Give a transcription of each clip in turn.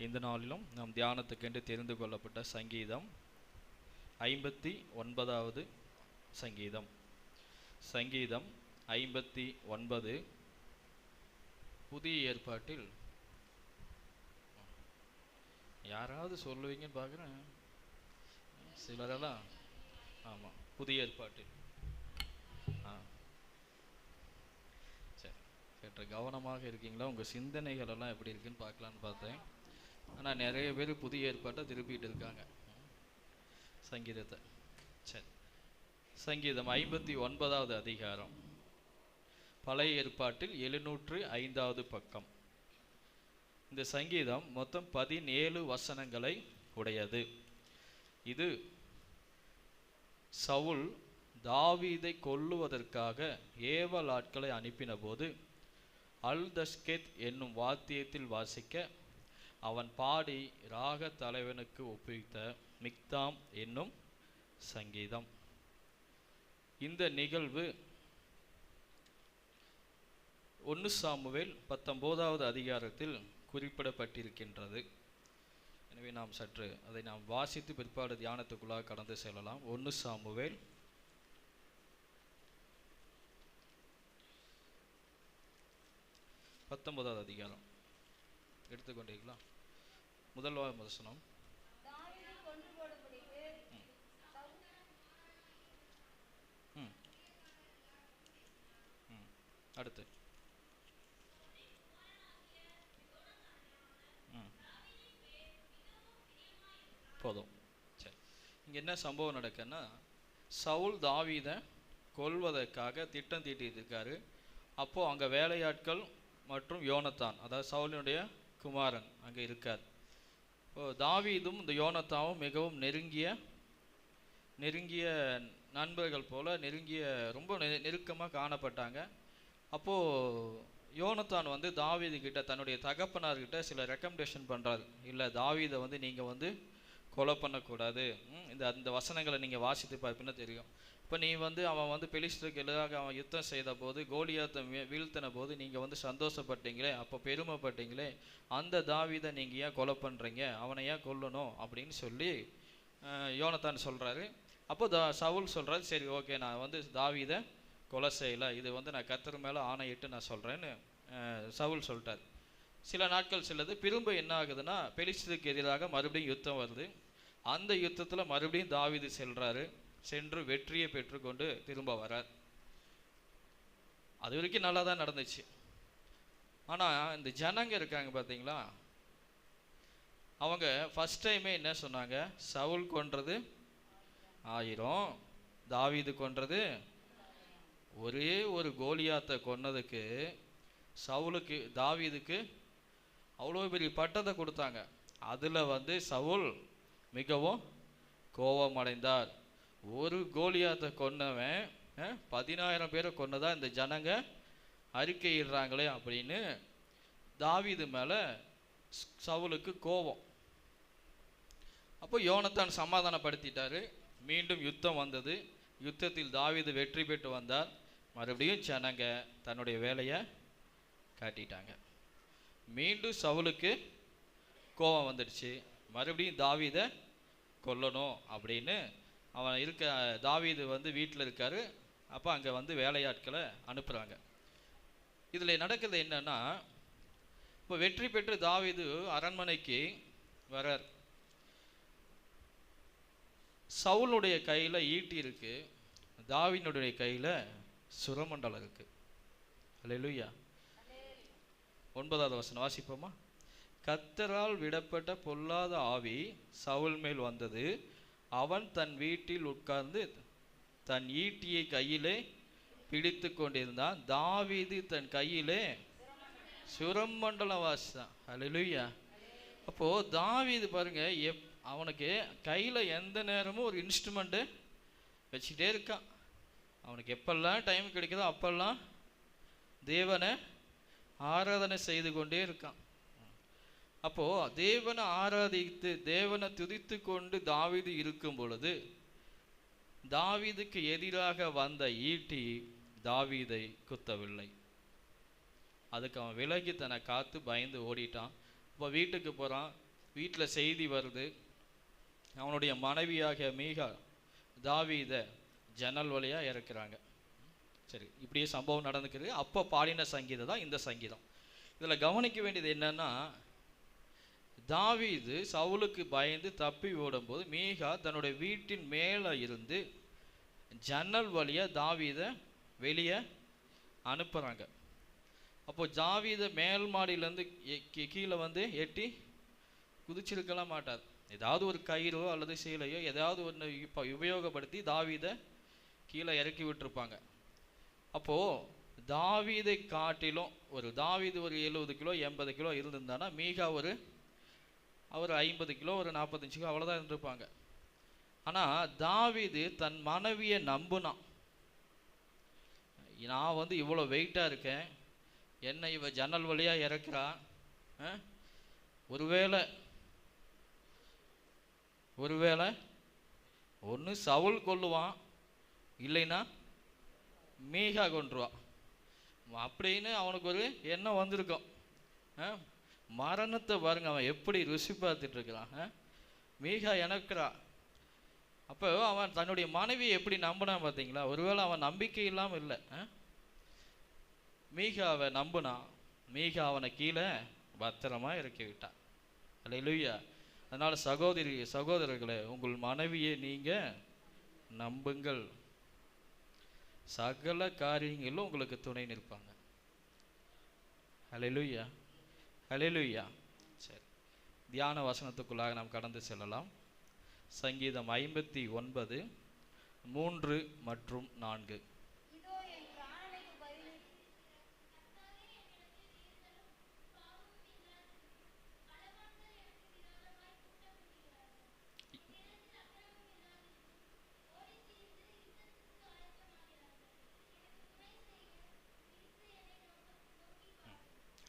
இந்த நாளிலும் நாம் தியானத்துக்கென்று தெரிந்து கொள்ளப்பட்ட சங்கீதம் 59வது சங்கீதம். சங்கீதம் 59 புதிய ஏற்பாட்டில் யாராவது சொல்லுவீங்கன்னு பார்க்குறேன். சிலரெல்லாம் ஆமாம், புதிய ஏற்பாட்டில் சரி, சற்று கவனமாக இருக்கீங்களா? உங்கள் சிந்தனைகள் எல்லாம் எப்படி இருக்குன்னு பார்க்கலான்னு பார்த்தேன். ஆனால் நிறைய பேர் புதிய ஏற்பாட்டை திருப்பிட்டு இருக்காங்க சங்கீதத்தை. சரி, சங்கீதம் 59வது அதிகாரம், பழைய ஏற்பாட்டில் 705வது பக்கம். இந்த சங்கீதம் மொத்தம் 17 வசனங்களை உடையது. இது சவுல் தாவீதை கொல்லுவதற்காக ஏவல் ஆட்களை அனுப்பின போது அல்தஸ்கேத் என்னும் வாத்தியத்தில் வாசிக்க அவன் பாடி ராக தலைவனுக்கு ஒப்புவித்த மிக்தாம் என்னும் சங்கீதம். இந்த நிகழ்வு 1 சாமுவேல் 19வது அதிகாரத்தில் குறிப்பிடப்பட்டிருக்கின்றது. எனவே நாம் சற்று அதை நாம் வாசித்து பிற்பாடு தியானத்துக்குள்ளாக கடந்து செல்லலாம். 1 சாமுவேல் 19வது அதிகாரம் எடுத்துக்கொண்டீங்களா? முதல் வசனம். அடுத்து போதும். சரி, இங்கே என்ன சம்பவம் நடக்குன்னா, சவுல் தாவீதை கொல்வதற்காக திட்டம் தீட்டிட்டு இருக்காரு. அப்போது அங்கே வேலையாட்கள் மற்றும் யோனத்தான், அதாவது சவுலினுடைய குமாரன் அங்கே இருக்கார். தாவீதும் இந்த யோனத்தாவும் மிகவும் நெருங்கிய நண்பர்கள் போல ரொம்ப நெருக்கமாக காணப்பட்டாங்க. அப்போது யோனத்தான் வந்து தாவீது கிட்ட, தன்னுடைய தகப்பனார்கிட்ட சில ரெக்கமெண்டேஷன் பண்ணுறாரு. இல்லை, தாவீதை வந்து நீங்கள் கொலை பண்ணக்கூடாது. அந்த வசனங்களை நீங்கள் வாசித்து பார்ப்பீங்கன்னா தெரியும். இப்போ நீ அவன் பெலிஸ்தருக்கு எதிராக அவன் யுத்தம் செய்த போது, கோலியாத்தை வீழ்த்தின போது நீங்கள் சந்தோஷப்பட்டீங்களே, அப்போ பெருமைப்பட்டீங்களே, அந்த தாவீதை நீங்கள் ஏன் கொலை பண்ணுறீங்க, அவனை ஏன் கொல்லணும் அப்படின்னு சொல்லி யோனத்தான் சொல்கிறாரு. அப்போ சவுல் சொல்கிறாரு, சரி ஓகே, நான் தாவீதை கொலை செய்யலை, இது நான் கர்த்தர் மேலே ஆணையிட்டு நான் சொல்கிறேன்னு சவுல் சொல்லிட்டார். சில நாட்கள் செல்லுது. திரும்ப என்ன ஆகுதுன்னா, பெலிஸ்தருக்கு எதிராக மறுபடியும் யுத்தம் வருது. அந்த யுத்தத்தில் மறுபடியும் தாவீது சென்று வெற்றியை பெற்றுக்கொண்டு திரும்ப வரார். அது வரைக்கும் நல்லா தான் நடந்துச்சு. ஆனால் இந்த ஜனங்க இருக்காங்க பார்த்தீங்களா, அவங்க ஃபர்ஸ்ட் டைமே என்ன சொன்னாங்க, சவுல் கொன்றது 1000, தாவீது கொன்றது ஒரே ஒரு கோலியாத்தை கொன்னதுக்கு தாவீதுக்கு அவ்வளோ பெரிய பட்டத்தை கொடுத்தாங்க. அதில் சவுல் மிகவும் கோபமடைந்தார். ஒரு கோலியாத்தை கொன்னவன் 10,000 பேரை கொன்னதா இந்த ஜனங்க அறிக்கையிடுறாங்களே அப்படின்னு தாவீது மேலே சவுலுக்கு கோபம். அப்போ யோனத்தான் சமாதானப்படுத்திட்டாரு. மீண்டும் யுத்தம் வந்தது. யுத்தத்தில் தாவீது வெற்றி பெற்று வந்தார். மறுபடியும் ஜனங்க தன்னுடைய வேலையை காட்டிட்டாங்க. மீண்டும் சவுலுக்கு கோபம் வந்துடுச்சு. மறுபடியும் தாவீதை கொல்லணும் அப்படின்னு தாவீது வீட்டில் இருக்காரு. அப்போ அங்கே வேலையாட்களை அனுப்புகிறாங்க. இதில் நடக்கிறது என்னன்னா, இப்போ வெற்றி பெற்று தாவீது அரண்மனைக்கு வரார். சவுலுடைய கையில் ஈட்டி இருக்கு, தாவீதுடைய கையில் சுரமண்டலம் இருக்கு. அல்லேலூயா. 9வது வசனம் வாசிப்போமா? கர்த்தரால் விடப்பட்ட பொல்லாத ஆவி சவுல் மேல் வந்தது. அவன் தன் வீட்டில் உட்கார்ந்து தன் ஈட்டியை கையிலே பிடித்து கொண்டிருந்தான். தாவீது தன் கையிலே சுரமண்டலம் வாசித்தான். அல்லேலூயா. அப்போது தாவீது பாருங்க, அவனுக்கு கையில் எந்த நேரமும் ஒரு இன்ஸ்ட்ருமெண்ட்டு வச்சுக்கிட்டே இருக்கான். அவனுக்கு எப்பெல்லாம் டைம் கிடைக்குதோ அப்பெல்லாம் தேவனை ஆராதனை செய்து கொண்டே இருக்கான். அப்போது தேவனை ஆராதித்து தேவனை துதித்து கொண்டு தாவீது இருக்கும் பொழுது, தாவீதுக்கு எதிராக வந்த ஈட்டி தாவீதை குத்தவில்லை. அதுக்கு அவன் விலகி தன்னை காத்து பயந்து ஓடிட்டான். இப்போ வீட்டுக்கு போகிறான். வீட்டில் செய்தி வருது, அவனுடைய மனைவியாக மீகா தாவீத ஜன்னல் வழியாக இறக்குறாங்க. சரி, இப்படியே சம்பவம் நடந்துக்கிறது. அப்போ பாடின சங்கீதம் தான் இந்த சங்கீதம். இதில் கவனிக்க வேண்டியது என்னன்னா, தாவீது சவுலுக்கு பயந்து தப்பி ஓடும்போது மீகா தன்னுடைய வீட்டின் மேலே இருந்து ஜன்னல் வழியாக தாவீதை வெளியே அனுப்புகிறாங்க. அப்போ தாவீத மேல் மாடியிலேருந்து கீழே வந்து எட்டி குதிச்சிருக்கலாம் மாட்டார். ஏதாவது ஒரு கயிறோ அல்லது சீலையோ ஏதாவது ஒன்று இப்போ உபயோகப்படுத்தி தாவீதை கீழே இறக்கி விட்டுருப்பாங்க. அப்போது தாவீதை காட்டிலும் தாவீது ஒரு 70 கிலோ 80 கிலோ இருந்திருந்தானா மீகா அவர் 50 கிலோ ஒரு 45 கிலோ அவ்வளோதான் இருந்திருப்பாங்க. ஆனால் தாவீது தன் மனைவியை நம்புனான். நான் இவ்வளோ வெயிட்டாக இருக்கேன், என்னை இவ ஜன்னல் வழியாக இறக்குறா, ஒருவேளை ஒன்று சவுல் கொல்லுவான், இல்லைன்னா மீகா கொன்றுவான் அப்படின்னு அவனுக்கு ஒரு எண்ணம் வந்திருக்கும். மரணத்தை பாருங்க, அவன் எப்படி ருசி பார்த்துட்டு இருக்கிறான். மீகா இறக்குறா. அப்போ அவன் தன்னுடைய மனைவியை எப்படி நம்பினான் பார்த்தீங்களா? ஒருவேளை அவன் நம்பிக்கை இல்லாமல் இல்லை, மீகாவை நம்பினான். மீகா அவனை கீழே பத்திரமா இறக்கி விட்டான். அல்லேலூயா. அதனால் சகோதரர்களே, உங்கள் மனைவியை நீங்கள் நம்புங்கள், சகல காரியங்களும் உங்களுக்கு துணை நிற்பாங்க. அல்லேலூயா, அல்லேலூயா. சரி, தியான வசனத்துக்குள்ளாக நாம் கடந்து செல்லலாம். சங்கீதம் 59 3 மற்றும் 4.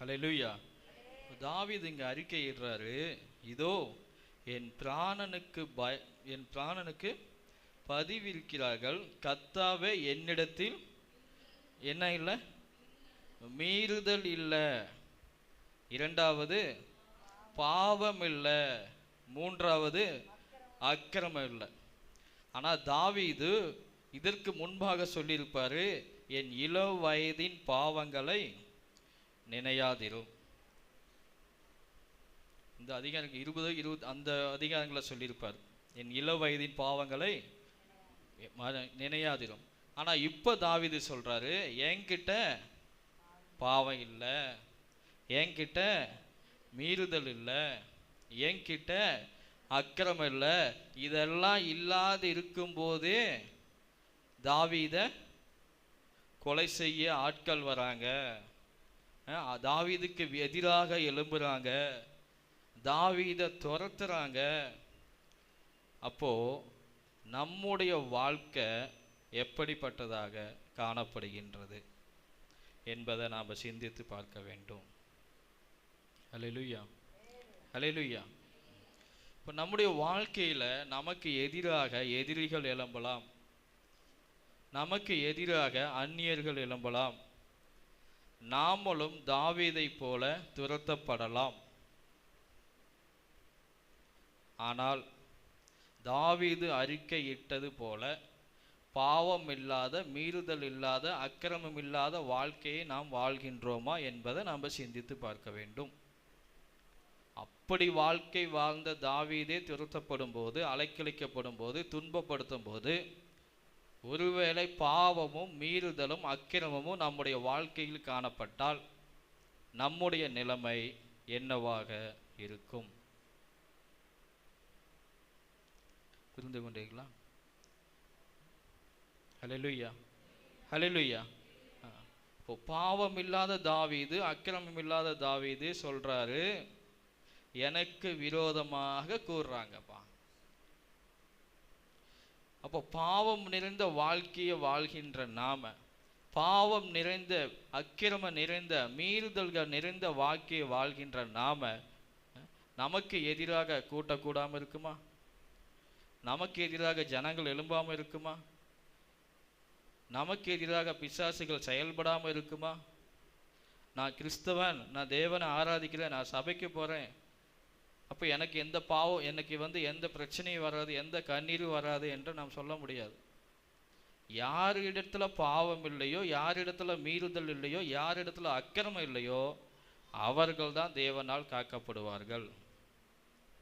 அல்லேலூயா. தாவீது இங்கே அறிக்கையிடுறாரு, இதோ என் பிராணனுக்கு பதிவிருக்கிறார்கள், கர்த்தாவே என்னிடத்தில் என்ன இல்லை? மீறுதல் இல்லை. இரண்டாவது பாவம் இல்லை. மூன்றாவது அக்கிரமம் இல்லை. ஆனால் தாவீது இதற்கு முன்பாக சொல்லியிருப்பாரு, என் இளம் வயதின் பாவங்களை நினையாதிரும். இந்த அதிகாரம் 20 அந்த அதிகாரங்களை சொல்லியிருப்பார், என் இள வயதின் பாவங்களை நினையாதிரும். ஆனால் இப்போ தாவீது சொல்றாரு, என்கிட்ட பாவம் இல்லை, என்கிட்ட மீறுதல் இல்லை, என்கிட்ட அக்கிரமம் இல்லை. இதெல்லாம் இல்லாது இருக்கும்போதே தாவீதை கொலை செய்ய ஆட்கள் வராங்க, தாவீதுக்கு எதிராக எழும்புறாங்க, தாவீதை துரத்துறாங்க. அப்போ நம்முடைய வாழ்க்கை எப்படிப்பட்டதாக காணப்படுகின்றது என்பதை நாம் சிந்தித்து பார்க்க வேண்டும். அல்லேலூயா, அல்லேலூயா. இப்போ நம்முடைய வாழ்க்கையில் நமக்கு எதிராக எதிரிகள் எழும்பலாம், நமக்கு எதிராக அந்நியர்கள் எழும்பலாம், நாமளும் தாவீதை போல துரத்தப்படலாம். ஆனால் தாவீது அறிக்கையிட்டது போல பாவம் இல்லாத, மீறுதல் இல்லாத, அக்கிரமம் இல்லாத வாழ்க்கையை நாம் வாழ்கின்றோமா என்பதை நாம் சிந்தித்து பார்க்க வேண்டும். அப்படி வாழ்க்கை வாழ்ந்த தாவீதே துரத்தப்படும் போது, அலைக்கழிக்கப்படும் போது, துன்பப்படுத்தும் போது, ஒருவேளை பாவமும் மீறுதலும் அக்கிரமமும் நம்முடைய வாழ்க்கையில் காணப்பட்டால் நம்முடைய நிலைமை என்னவாக இருக்கும்? புரிந்து கொண்டீர்களா? ஹல்லேலூயா, ஹல்லேலூயா. இப்போ பாவம் இல்லாத தாவீது, அக்கிரமம் இல்லாத தாவீது சொல்றாரு, எனக்கு விரோதமாக கூறுறாங்கப்பா. அப்போ பாவம் நிறைந்த வாழ்க்கையை வாழ்கின்ற நாம, பாவம் நிறைந்த, அக்கிரமம் நிறைந்த, மீறுதல்கள் நிறைந்த வாழ்க்கையை வாழ்கின்ற நாம, நமக்கு எதிராக கூட்டக்கூடாமல் இருக்குமா? நமக்கு எதிராக ஜனங்கள் எழும்பாமல் இருக்குமா? நமக்கு எதிராக பிசாசுகள் செயல்படாமல் இருக்குமா? நான் கிறிஸ்தவன், நான் தேவனை ஆராதிக்கிறேன், நான் சபைக்கு போகிறேன், அப்போ எனக்கு எந்த பாவம், எனக்கு எந்த பிரச்சனையும் வராது, எந்த கண்ணீரும் வராது என்று நாம் சொல்ல முடியாது. யார் இடத்துல பாவம் இல்லையோ, யார் இடத்துல மீறுதல் இல்லையோ, யார் இடத்துல அக்கிரமம் இல்லையோ, அவர்கள் தான் தேவனால் காக்கப்படுவார்கள்.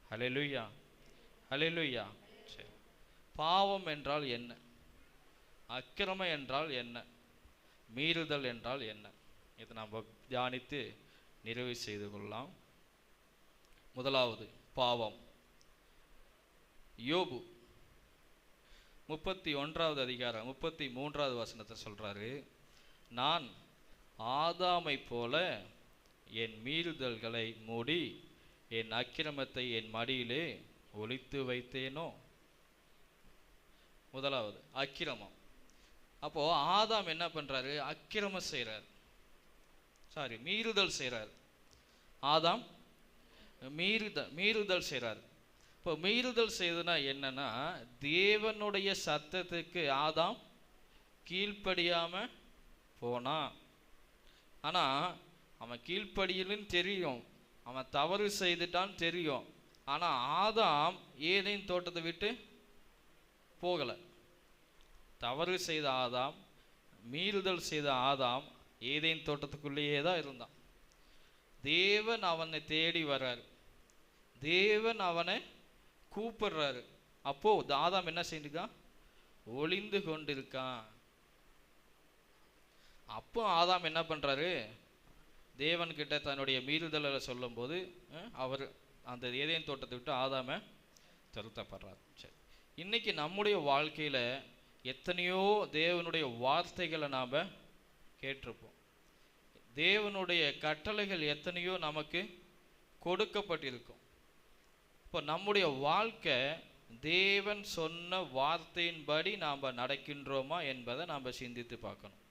ஹல்லேலூயா, ஹல்லேலூயா. சரி, பாவம் என்றால் என்ன, அக்கிரமம் என்றால் என்ன, மீறுதல் என்றால் என்ன, இதை நாம் தியானித்து நிறைவு செய்து கொள்ளலாம். முதலாவது பாவம். யோபு 31வது அதிகாரம் 33வது வசனத்தை சொல்றாரு, நான் ஆதாமை போல என் மீறுதல்களை மூடி என் அக்கிரமத்தை என் மடியிலே ஒளித்து வைத்தேனோ. முதலாவது அக்கிரமம். அப்போ ஆதாம் என்ன பண்றாரு, அக்கிரமம் செய்றார், மீறுதல் செய்றார். ஆதாம் மீறுதல் செய்றார். இப்போ மீறுதல் செய்ததுனா என்னன்னா, தேவனுடைய சத்தத்துக்கு ஆதாம் கீழ்ப்படியாம போனா. ஆனா அவன் கீழ்ப்படியலன்னு தெரியும், அவன் தவறு செய்துட்டான்னு தெரியும். ஆனா ஆதாம் ஏதேன் தோட்டத்தை விட்டு போகல. தவறு செய்த ஆதாம், மீறுதல் செய்த ஆதாம் ஏதேன் தோட்டத்துக்குள்ளேயே தான் இருந்தான். தேவன் அவனை தேடி வர்றாரு, தேவன் அவனை கூப்பிடுறாரு. அப்போ ஆதாம் என்ன செஞ்சிருக்கான், ஒளிந்து கொண்டிருக்கான். அப்போ ஆதாம் என்ன பண்றாரு, தேவன் கிட்ட தன்னுடைய மீறுதலை சொல்லும் போது அவர் அந்த ஏதேன் தோட்டத்தை விட்டு ஆதாம திருத்தப்படுறார். சரி, இன்னைக்கு நம்முடைய வாழ்க்கையில எத்தனையோ தேவனுடைய வார்த்தைகளை நாம கேட்டிருப்போம், தேவனுடைய கட்டளைகள் எத்தனையோ நமக்கு கொடுக்கப்பட்டிருக்கும். இப்போ நம்முடைய வாழ்க்கை தேவன் சொன்ன வார்த்தையின்படி நாம் நடக்கின்றோமா என்பதை நாம் சிந்தித்து பார்க்கணும்.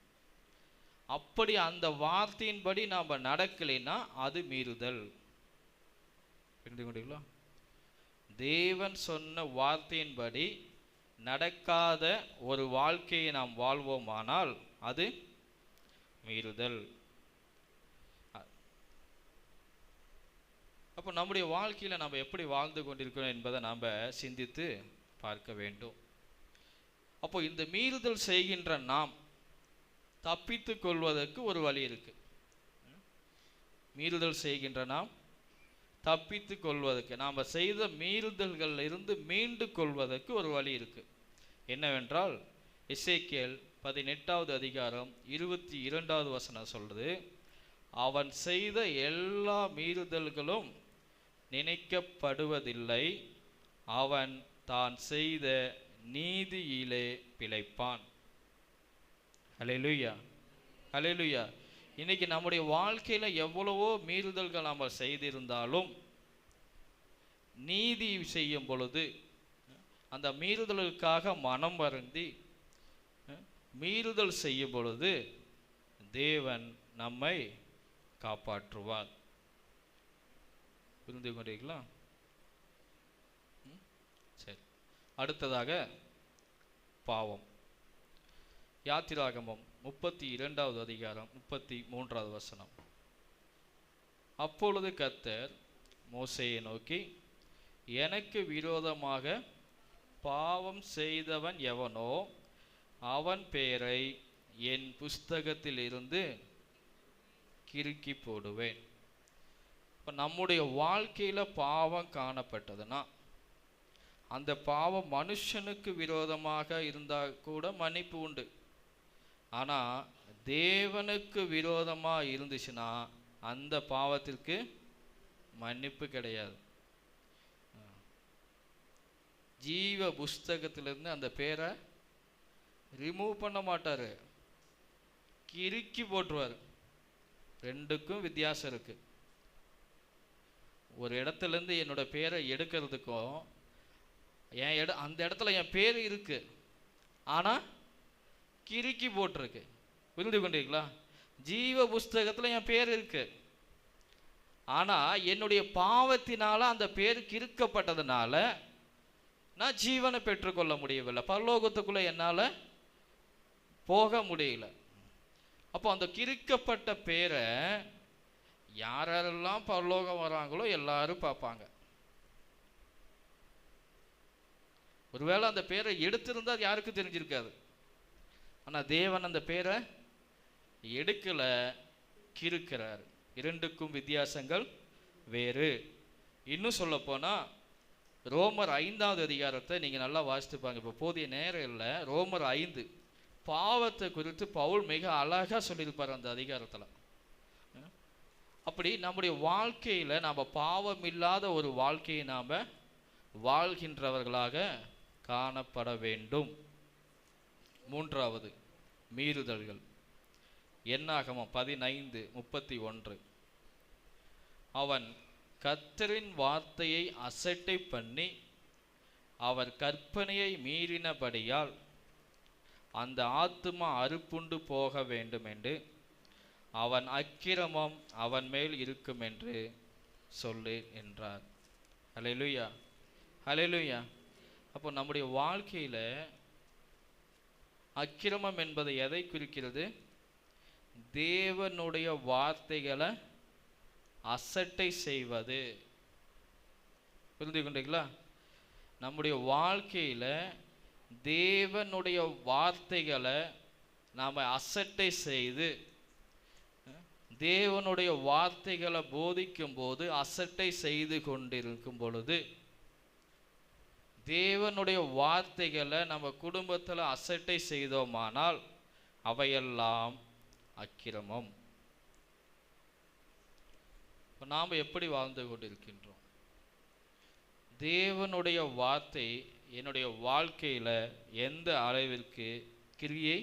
அப்படி அந்த வார்த்தையின்படி நாம் நடக்கலைன்னா அது மீறுதல். புரிந்து கொண்டீங்களா? தேவன் சொன்ன வார்த்தையின்படி நடக்காத ஒரு வாழ்க்கையை நாம் வாழ்வோமானால் அது மீறுதல். அப்போ நம்முடைய வாழ்க்கையில் நாம் எப்படி வாழ்ந்து கொண்டிருக்கிறோம் என்பதை நாம் சிந்தித்து பார்க்க வேண்டும். அப்போ இந்த மீறுதல் செய்கின்ற நாம் தப்பித்து கொள்வதற்கு ஒரு வழி இருக்கு. மீறுதல் செய்கின்ற நாம் தப்பித்து கொள்வதற்கு, நாம் செய்த மீறுதல்களில் இருந்து மீண்டு கொள்வதற்கு ஒரு வழி இருக்கு. என்னவென்றால், எசேக்கியேல் 18வது அதிகாரம் 22வது வசனம் சொல்றது, அவன் செய்த எல்லா மீறுதல்களும் நினைக்கப்படுவதில்லை, அவன் தான் செய்த நீதியிலே பிழைப்பான். ஹல்லேலூயா, ஹல்லேலூயா. இன்னைக்கு நம்முடைய வாழ்க்கையில எவ்வளவோ மீறுதல்கள் நாம் செய்திருந்தாலும் நீதி செய்யும் பொழுது அந்த மீறுதலுக்காக மனம் வருந்தி மீறுதல் செய்யும் பொழுது தேவன் நம்மை காப்பாற்றுவார். புரிந்து கொண்டீர்களா? சரி, அடுத்ததாக பாவம். யாத்திராகமம் 32வது அதிகாரம் 33வது வசனம். அப்பொழுது கர்த்தர் மோசேயை நோக்கி, எனக்கு விரோதமாக பாவம் செய்தவன் எவனோ அவன் பெயரை என் புஸ்தகத்தில் இருந்து கிறுக்கி போடுவேன். இப்போ நம்முடைய வாழ்க்கையில பாவம் காணப்பட்டதுன்னா அந்த பாவம் மனுஷனுக்கு விரோதமாக இருந்தால் கூட மன்னிப்பு உண்டு. ஆனா தேவனுக்கு விரோதமா இருந்துச்சுன்னா அந்த பாவத்திற்கு மன்னிப்பு கிடையாது. ஜீவ புஸ்தகத்திலிருந்து அந்த பேரை ரிமூவ் பண்ண மாட்டாரு, கிறுக்கி போட்டுருவார். ரெண்டுக்கும் வித்தியாசம் இருக்கு. ஒரு இடத்துல இருந்து என்னோட பேரை எடுக்கிறதுக்கும் அந்த இடத்துல என் பேர் இருக்கு, ஆனா கிறுக்கி போட்டிருக்கு. புரிந்து கொண்டீங்களா? ஜீவ புஸ்தகத்துல என் பேர் இருக்கு, ஆனா என்னுடைய பாவத்தினால அந்த பேர் கிறுக்கப்பட்டதுனால நான் ஜீவனை பெற்றுக்கொள்ள முடியவில்லை, பரலோகத்துக்குள்ள என்னால போக முடியல. அப்போ அந்த கிறுக்கப்பட்ட பேரை யாரெல்லாம் பரலோகம் வராங்களோ எல்லாரும் பார்ப்பாங்க. ஒருவேளை அந்த பேரை எடுத்திருந்தா அது யாருக்கும் தெரிஞ்சிருக்காது. ஆனால் தேவன் அந்த பேரை எடுக்கல, கிறுக்கிறார். இரண்டுக்கும் வித்தியாசங்கள் வேறு. இன்னும் சொல்ல போனால் ரோமர் 5வது அதிகாரத்தை நீங்கள் நல்லா வாசித்துப்பாங்க. இப்போ போதிய நேரம் இல்லை. ரோமர் 5 பாவத்தை குறித்து பவுல் மிக அழகாக சொல்லியிருப்பார் அந்த அதிகாரத்தில். அப்படி நம்முடைய வாழ்க்கையில் நாம் பாவம் இல்லாத ஒரு வாழ்க்கையை நாம் வாழ்கின்றவர்களாக காணப்பட வேண்டும். 3வது மீறுதல்கள். என்னாகமம் 15:31 அவன் கர்த்தரின் வார்த்தையை அசட்டை பண்ணி அவர் கற்பனையை மீறினபடியால் அந்த ஆத்துமா அறுப்புண்டு போக வேண்டும் என்று அவன் அக்கிரமம் அவன் மேல் இருக்கும் என்று சொல்லு என்றார். ஹல்லேலூயா, ஹல்லேலூயா. அப்போ நம்முடைய வாழ்க்கையில் அக்கிரமம் என்பது எதை குறிக்கிறது? தேவனுடைய வார்த்தைகளை அசட்டை செய்வது. புரிந்து கொண்டீங்களா? நம்முடைய வாழ்க்கையில் தேவனுடைய வார்த்தைகளை நாம் அசட்டை செய்து, தேவனுடைய வார்த்தைகளை போதிக்கும் போது அசட்டை செய்து கொண்டிருக்கும் பொழுது, தேவனுடைய வார்த்தைகளை நம்ம குடும்பத்தில் அசட்டை செய்தோமானால் அவையெல்லாம் அக்கிரமம். இப்போ நாம் எப்படி வாழ்ந்து கொண்டிருக்கின்றோம்? தேவனுடைய வார்த்தை என்னுடைய வாழ்க்கையில் எந்த அளவிற்கு கிரியை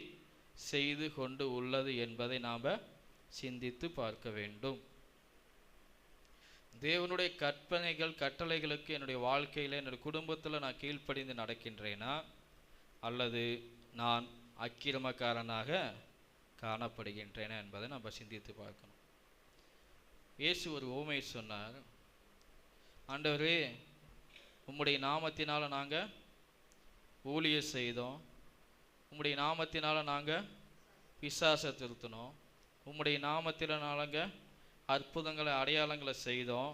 செய்து கொண்டு உள்ளது என்பதை நாம் சிந்தித்து பார்க்க வேண்டும். தேவனுடைய கற்பனைகள் கட்டளைகளுக்கு என்னுடைய வாழ்க்கையில் என்னுடைய குடும்பத்தில் நான் கீழ்ப்படிந்து நடக்கின்றேனா, அல்லது நான் அக்கிரமக்காரனாக காணப்படுகின்றேனா என்பதை நம்ம சிந்தித்து பார்க்கணும். இயேசு ஒரு உவமை சொன்னார். ஆண்டவரே, உம்முடைய நாமத்தினால் நாங்கள் ஊழியம் செய்தோம், உம்முடைய நாமத்தினால் நாங்கள் பிசாசை திருத்தினோம், உம்முடைய நாமத்தில் நாங்கள் அற்புதங்களை அடையாளங்களை செய்தோம்.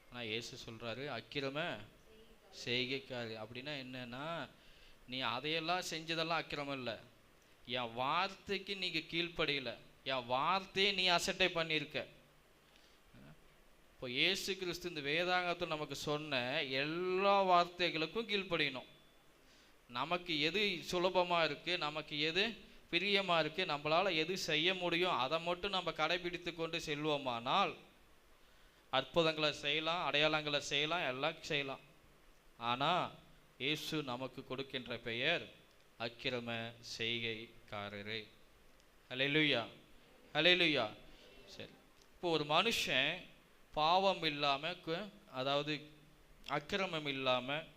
ஆனால் இயேசு சொல்கிறாரு, அக்கிரம செய்கைக்காரு. அப்படின்னா என்னன்னா, நீ அதையெல்லாம் செஞ்சதெல்லாம் அக்கிரமம் இல்லை, என் வார்த்தைக்கு நீங்கள் கீழ்ப்படையில, என் வார்த்தையை நீ அசட்டை பண்ணியிருக்க. இப்போ இயேசு கிறிஸ்து இந்த வேதாங்கத்தில் நமக்கு சொன்ன எல்லா வார்த்தைகளுக்கும் கீழ்ப்படியணும். நமக்கு எது சுலபமாக இருக்குது, நமக்கு எது பிரியமாக இருக்குது, நம்மளால் எது செய்ய முடியும் அதை மட்டும் நம்ம கடைபிடித்து கொண்டு செல்வோமானால் அற்புதங்களை செய்யலாம், அடையாளங்களை செய்யலாம், எல்லாம் செய்யலாம். ஆனால் இயேசு நமக்கு கொடுக்கின்ற பெயர் அக்கிரம செய்கைக்காரரே. ஹல்லேலூயா, ஹல்லேலூயா. சரி, இப்போ ஒரு மனுஷன் பாவம் இல்லாமல், அதாவது அக்கிரமம் இல்லாமல்,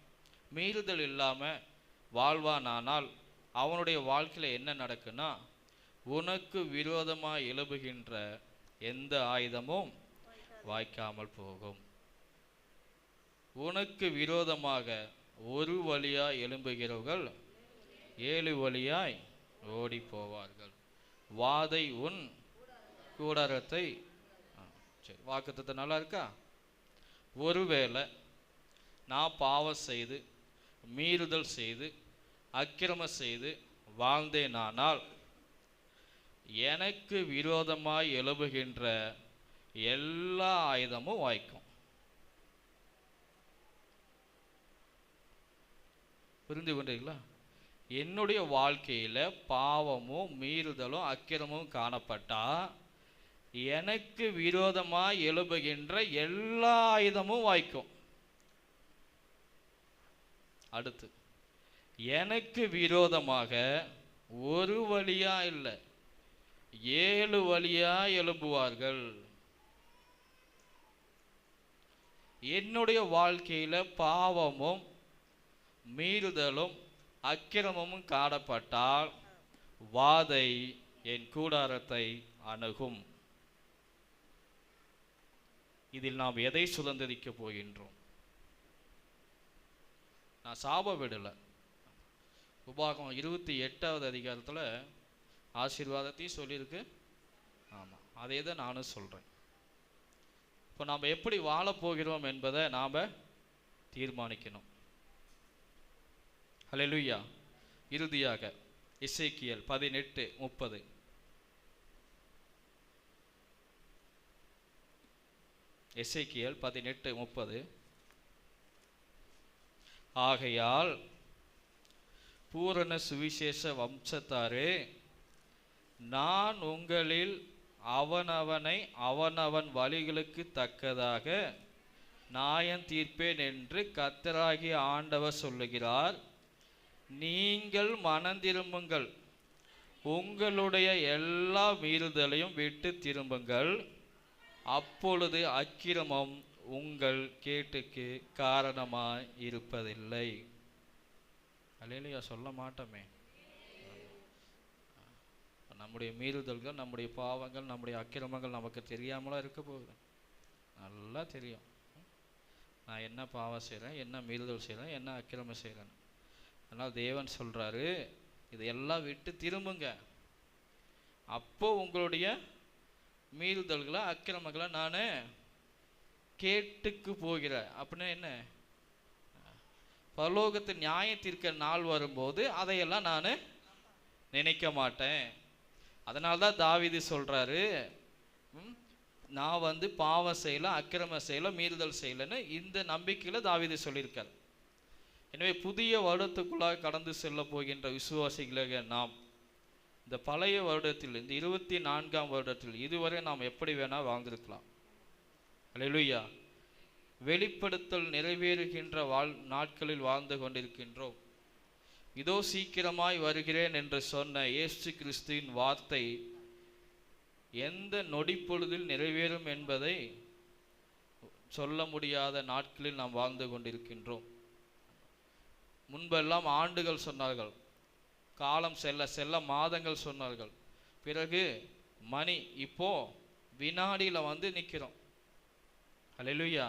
மீறுதல் இல்லாமல் வாழ்வானானால் அவனுடைய வாழ்க்கையில் என்ன நடக்குன்னா, உனக்கு விரோதமாக எழுப்புகின்ற எந்த ஆயுதமும் வாய்க்காமல் போகும். உனக்கு விரோதமாக ஒரு வழியாய் எழும்புகிறவர்கள் 7 வழியாய் ஓடி போவார்கள். வாதை உன் கூடாரத்தை. சரி, வாக்குத்தத்தம் நல்லா இருக்கா? ஒருவேளை நான் பாவம் செய்து, மீறுதல் செய்து, அக்கிரமம் செய்து வாழ்ந்தேனானால் எனக்கு விரோதமாய் எழுப்புகின்ற எல்லா ஆயுதமும் வாய்க்கும். புரிந்து கொண்டீங்களா? என்னுடைய வாழ்க்கையில் பாவமும் மீறுதலும் அக்கிரமும் காணப்பட்டா எனக்கு விரோதமாய் எழுப்புகின்ற எல்லா ஆயுதமும் வாய்க்கும். அடுத்து, எனக்கு விரோதமாக ஒரு வழியா இல்லை 7 வழியா எழும்புவார்கள். என்னுடைய வாழ்க்கையில் பாவமும் மீறுதலும் அக்கிரமமும் காணப்பட்டால் வாதை என் கூடாரத்தை அணுகும். இதில் நாம் எதை சுதந்திரிக்க போகின்றோம்? நான் சாப விடலை. உபாகமம் 28வது அதிகாரத்தில் ஆசீர்வாதத்தையும் சொல்லியிருக்கு. ஆமாம், அதே தான் நானும் சொல்கிறேன். இப்போ நாம் எப்படி வாழப்போகிறோம் என்பதை நாம் தீர்மானிக்கணும். ஹல்லேலூயா. இறுதியாக எசேக்கியேல் 18:30. எசேக்கியேல் 18:30. ஆகையால் பூரண சுவிசேஷ வம்சத்தாரே, நான் உங்களில் அவனவனை அவனவன் வழிகளுக்கு தக்கதாக நியாயம் தீர்ப்பேன் என்று கர்த்தராகிய ஆண்டவர் சொல்லுகிறார். நீங்கள் மனந்திரும்புங்கள், உங்களுடைய எல்லா மீறுதலையும் விட்டு திரும்புங்கள், அப்பொழுது அக்கிரமம் உங்கள் கேட்டுக்கு காரணமாய் இருப்பதில்லை. அல்லேலூயா. சொல்ல மாட்டோமே. நம்முடைய மீறுதல்கள், நம்முடைய பாவங்கள், நம்முடைய அக்கிரமங்கள் நமக்கு தெரியாமலா இருக்க போகுது? நல்லா தெரியும். நான் என்ன பாவம் செய்கிறேன், என்ன மீறுதல் செய்கிறேன், என்ன அக்கிரமம் செய்கிறேன். அதனால் தேவன் சொல்கிறாரு, இதையெல்லாம் விட்டு திரும்புங்க, அப்போ உங்களுடைய மீறுதல்களை அக்கிரமங்களை நான் கேட்டுக்கு போகிறேன். அப்படின்னா என்ன? பரலோகத்தை நியாயத்திற்க நாள் வரும்போது அதையெல்லாம் நான் நினைக்க மாட்டேன். அதனால்தான் தாவீது சொல்றாரு, நான் பாவம் செய்யல, அக்கிரமம் செய்யல, மீறுதல் செய்யலன்னு இந்த நம்பிக்கையில் தாவீது சொல்லியிருக்கார். எனவே புதிய வருடத்துக்குள்ளாக கடந்து செல்ல போகின்ற விசுவாசிகளாக நாம் இந்த பழைய வருடத்தில், இந்த 24ஆம் வருடத்தில் இதுவரை நாம் எப்படி வேணால் வாழ்ந்திருக்கலாம். அல்லேலூயா. வெளிப்படுத்தல் நிறைவேறுகின்ற நாட்களில் வாழ்ந்து கொண்டிருக்கின்றோம். இதோ சீக்கிரமாய் வருகிறேன் என்று சொன்ன இயேசு கிறிஸ்துவின் வார்த்தை எந்த நொடி பொழுதில் நிறைவேறும் என்பதை சொல்ல முடியாத நாட்களில் நாம் வாழ்ந்து கொண்டிருக்கின்றோம். முன்பெல்லாம் ஆண்டுகள் சொன்னார்கள், காலம் செல்ல செல்ல மாதங்கள் சொன்னார்கள், பிறகு மணி, இப்போ வினாடியில் நிற்கிறோம். அல்லேலூயா.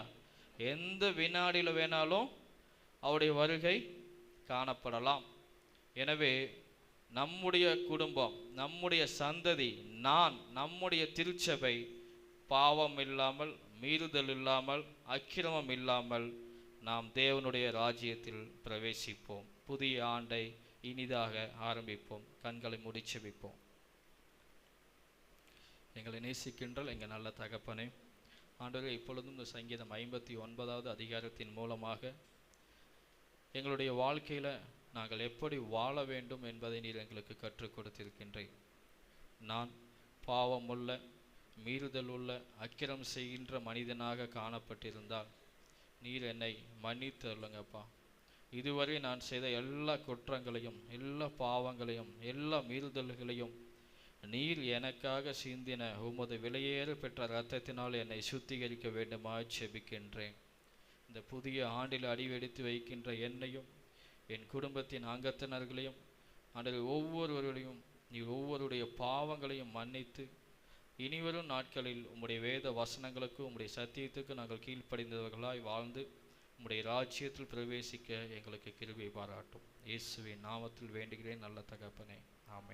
எந்த வினாடியில் வேணாலும் அவருடைய வருகை காணப்படலாம். எனவே நம்முடைய குடும்பம், நம்முடைய சந்ததி, நம்முடைய திருச்சபை பாவம் இல்லாமல், மீறுதல் இல்லாமல், அக்கிரமம் இல்லாமல் நாம் தேவனுடைய ராஜ்யத்தில் பிரவேசிப்போம். புதிய ஆண்டை இனிதாக ஆரம்பிப்போம். கண்களை மூடி ஜெபிப்போம். எங்களை நேசிக்கின்ற எங்கள் நல்ல தகப்பனே, ஆண்டவரே, இப்பொழுதும் இந்த சங்கீதம் 59வது அதிகாரத்தின் மூலமாக எங்களுடைய வாழ்க்கையில் நாங்கள் எப்படி வாழ வேண்டும் என்பதை நீர் எங்களுக்கு கற்றுக் கொடுத்திருக்கின்றேன். நான் பாவமுள்ள, மீறுதல் உள்ள, அக்கிரம் செய்கின்ற மனிதனாக காணப்பட்டிருந்தால் நீர் என்னை மன்னித்து அருளுங்கப்பா. இதுவரை நான் செய்த எல்லா குற்றங்களையும், எல்லா பாவங்களையும், எல்லா மீறுதல்களையும் நீர் எனக்காக சிந்தின உமது விலையேற பெற்ற இரத்தத்தினால் என்னை சுத்திகரிக்க வேண்டுமாய் ஜெபிக்கின்றேன். இந்த புதிய ஆண்டில் அடிவெடுத்து வைக்கின்ற என்னையும் என் குடும்பத்தின் அங்கத்தினர்களையும் ஆண்டவரே ஒவ்வொருவர்களையும் நீர் ஒவ்வொருடைய பாவங்களையும் மன்னித்து இனிவரும் நாட்களில் உம்முடைய வேத வசனங்களுக்கு, உம்முடைய சத்தியத்துக்கு நாங்கள் கீழ்ப்படிந்தவர்களாய் வாழ்ந்து உம்முடைய ராஜ்யத்தில் பிரவேசிக்க எங்களுக்கு கிருபை பாராட்டும். இயேசுவின் நாமத்தில் வேண்டுகிறேன் நல்ல தகப்பனே. ஆமென்.